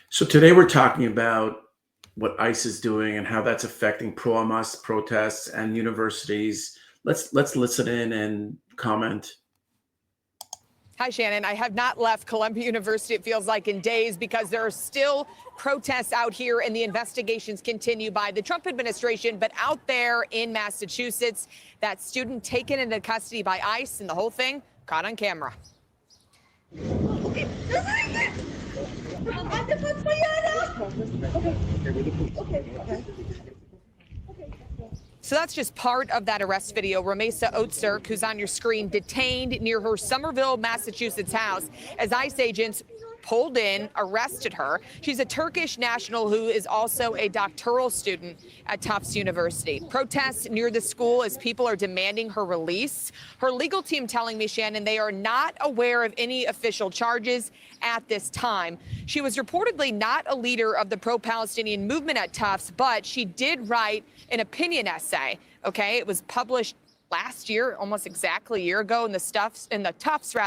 So today we're talking about what ICE is doing and how that's affecting pro-Hamas protests and universities. Let's listen in and comment. Hi, Shannon. I have not left Columbia University, it feels like, in days because there are still protests out here and the investigations continue by the Trump administration. But out there in Massachusetts, that student taken into custody by ICE and the whole thing caught on camera. So that's just part of that arrest video. Ramesa Otzerk, who's on your screen, detained near her Somerville, Massachusetts house as ICE agents pulled in, arrested her. She's a Turkish national who is also a doctoral student at Tufts University. Protests near the school as people are demanding her release. Her legal team telling me, Shannon, they are not aware of any official charges at this time. She was reportedly not a leader of the pro-Palestinian movement at Tufts, but she did write an opinion essay. Okay, it was published last year, almost exactly a year ago, in the Tufts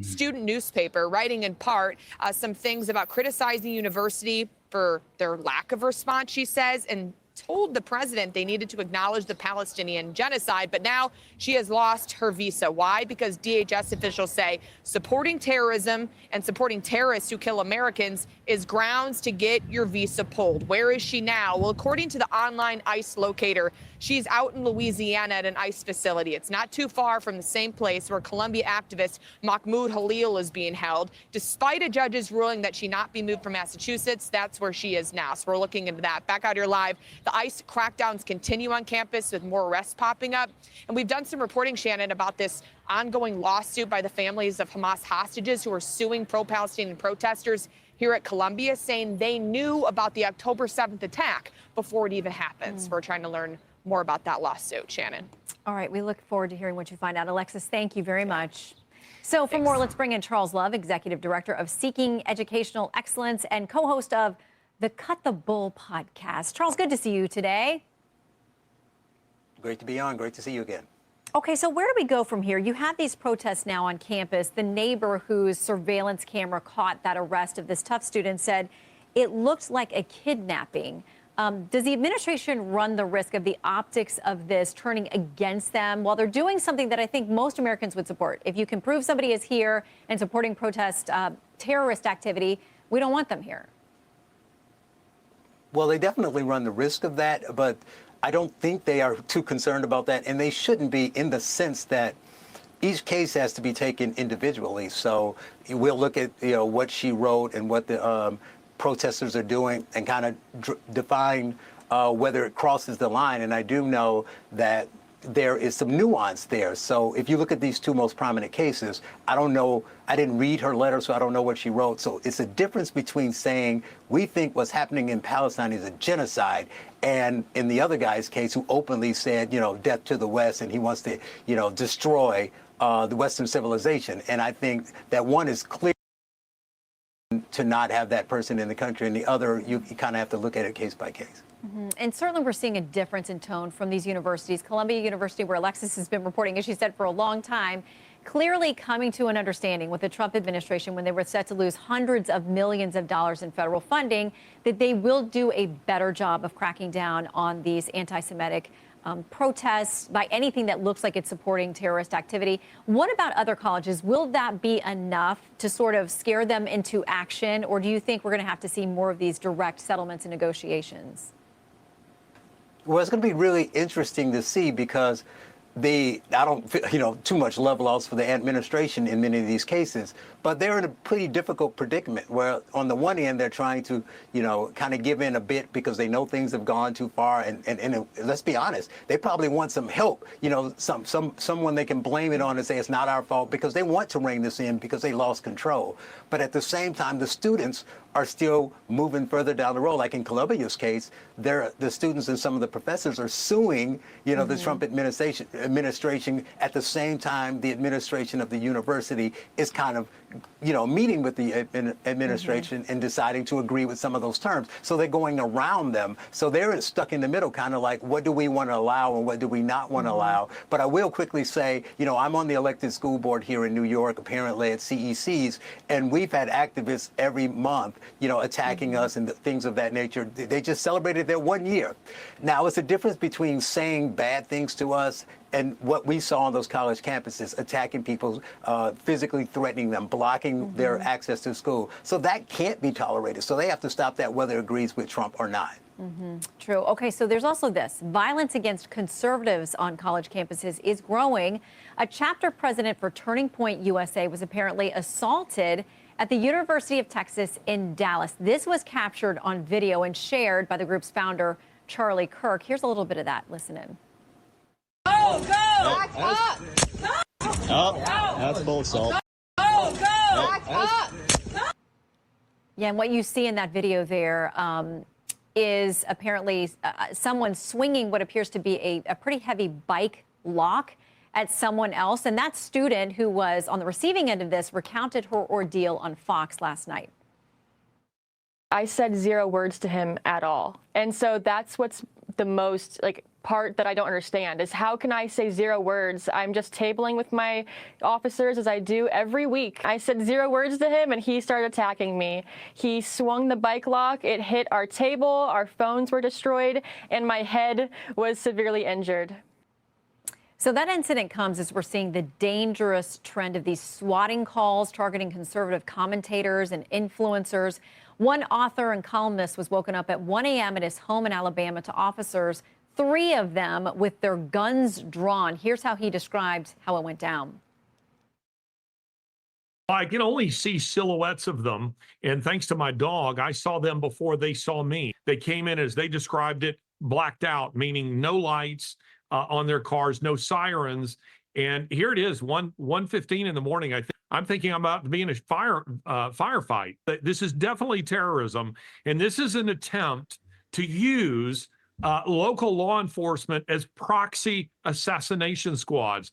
student newspaper, writing in part some things about criticizing the university for their lack of response, she says, and told the president they needed to acknowledge the Palestinian genocide. But now she has lost her visa. Why? Because DHS officials say supporting terrorism and supporting terrorists who kill Americans is grounds to get your visa pulled. Where is she now? Well, according to the online ICE locator, she's out in Louisiana at an ICE facility. It's not too far from the same place where Columbia activist Mahmoud Halil is being held. Despite a judge's ruling that she not be moved from Massachusetts, that's where she is now. So we're looking into that. Back out here live. The ICE crackdowns continue on campus with more arrests popping up. And we've done some reporting, Shannon, about this ongoing lawsuit by the families of Hamas hostages who are suing pro-Palestinian protesters here at Columbia, saying they knew about the October 7th attack before it even happens. We're trying to learn more about that lawsuit, Shannon. All right, we look forward to hearing what you find out. Alexis, thank you very much. So for more, let's bring in Charles Love, Executive Director of Seeking Educational Excellence and co-host of the Cut the Bull podcast. Charles, good to see you today. Great to be on. Great to see you again. Okay, so where do we go from here? You have these protests now on campus. The neighbor whose surveillance camera caught that arrest of this Tufts student said it looked like a kidnapping. Does the administration run the risk of the optics of this turning against them while they're doing something that I think most Americans would support? If you can prove somebody is here and supporting protest terrorist activity, we don't want them here. Well, they definitely run the risk of that, but I don't think they are too concerned about that, and they shouldn't be, in the sense that each case has to be taken individually. So we'll look at what she wrote and what the protesters are doing and kind of define whether it crosses the line. And I do know that there is some nuance there. So if you look at these two most prominent cases, I don't know, I didn't read her letter, so I don't know what she wrote. So it's a difference between saying we think what's happening in Palestine is a genocide, and in the other guy's case who openly said, death to the West, and he wants to, destroy the Western civilization. And I think that one is clear to not have that person in the country, and the other, you kind of have to look at it case by case. And certainly we're seeing a difference in tone from these universities. Columbia University, where Alexis has been reporting, as she said, for a long time, clearly coming to an understanding with the Trump administration when they were set to lose hundreds of millions of dollars in federal funding, that they will do a better job of cracking down on these anti-Semitic protests by anything that looks like it's supporting terrorist activity. What about other colleges? Will that be enough to sort of scare them into action, or do you think we're going to have to see more of these direct settlements and negotiations? Well, it's going to be really interesting to see because I don't feel, too much love lost for the administration in many of these cases, but they're in a pretty difficult predicament where on the one end, they're trying to, kind of give in a bit because they know things have gone too far. And let's be honest, they probably want some help, someone they can blame it on and say it's not our fault because they want to rein this in because they lost control. But at the same time, the students are still moving further down the road. Like in Columbia's case, the students and some of the professors are suing, the Trump administration at the same time the administration of the university is kind of meeting with the administration and deciding to agree with some of those terms. So they're going around them. So they're stuck in the middle, kind of like, what do we want to allow and what do we not want to allow? But I will quickly say, I'm on the elected school board here in New York, apparently at CECs, and we've had activists every month, attacking us and things of that nature. They just celebrated their 1 year. Now, it's a difference between saying bad things to us and what we saw on those college campuses, attacking people, physically threatening them, blocking their access to school. So that can't be tolerated. So they have to stop that, whether it agrees with Trump or not. True. Okay, so there's also this. Violence against conservatives on college campuses is growing. A chapter president for Turning Point USA was apparently assaulted at the University of Texas in Dallas. This was captured on video and shared by the group's founder, Charlie Kirk. Here's a little bit of that. Listen in. Go! Back up! Oh, that's full assault. Go! Back up! Yeah, and what you see in that video there is apparently someone swinging what appears to be a pretty heavy bike lock at someone else. And that student who was on the receiving end of this recounted her ordeal on Fox last night. I said 0 words to him at all. And so that's what's the most part that I don't understand is how can I say 0 words? I'm just tabling with my officers as I do every week. I said 0 words to him and he started attacking me. He swung the bike lock, it hit our table, our phones were destroyed, and my head was severely injured. So that incident comes as we're seeing the dangerous trend of these swatting calls targeting conservative commentators and influencers. One author and columnist was woken up at 1 a.m. at his home in Alabama to officers, 3 of them with their guns drawn. Here's how he described how it went down. I can only see silhouettes of them. And thanks to my dog, I saw them before they saw me. They came in, as they described it, blacked out, meaning no lights on their cars, no sirens. And here it is, 1:15 in the morning. I'm thinking I'm about to be in a firefight. This is definitely terrorism. And this is an attempt to use local law enforcement as proxy assassination squads.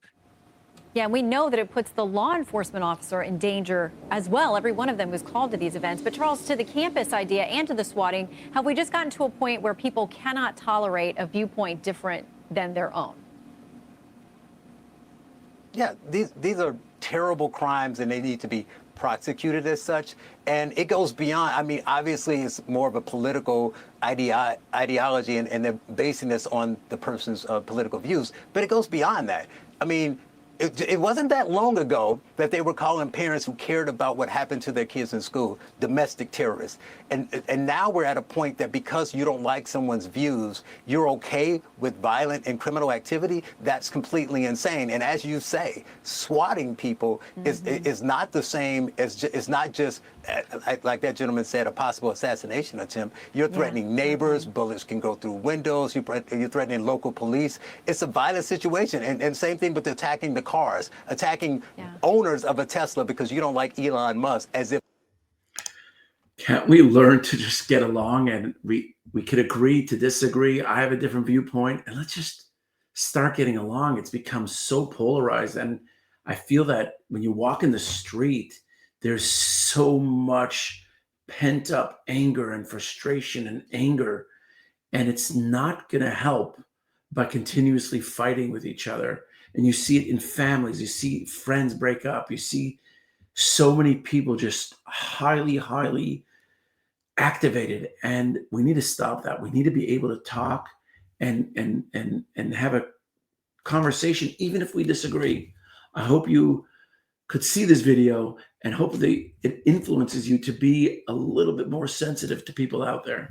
Yeah, and we know that it puts the law enforcement officer in danger as well. Every one of them was called to these events. But Charles, to the campus idea and to the swatting, have we just gotten to a point where people cannot tolerate a viewpoint different than their own? Yeah, these are terrible crimes and they need to be prosecuted as such. And it goes beyond, I mean, obviously it's more of a political ideology and they're basing this on the person's political views, but it goes beyond that. I mean, it wasn't that long ago that they were calling parents who cared about what happened to their kids in school domestic terrorists. And now we're at a point that because you don't like someone's views, you're okay with violent and criminal activity. That's completely insane. And as you say, swatting people is not the same as, it's not just, like that gentleman said, a possible assassination attempt. You're threatening neighbors, bullets can go through windows, you're threatening local police. It's a violent situation. And same thing with attacking the cars, attacking owners of a Tesla because you don't like Elon Musk, as if. Can't we learn to just get along and we could agree to disagree? I have a different viewpoint and let's just start getting along. It's become so polarized. And I feel that when you walk in the street, there's so much pent up anger and frustration and anger. And it's not going to help by continuously fighting with each other. And you see it in families, you see friends break up, you see so many people just highly activated, and we need to stop that. We need to be able to talk and have a conversation, even if we disagree. I hope you could see this video and hopefully it influences you to be a little bit more sensitive to people out there.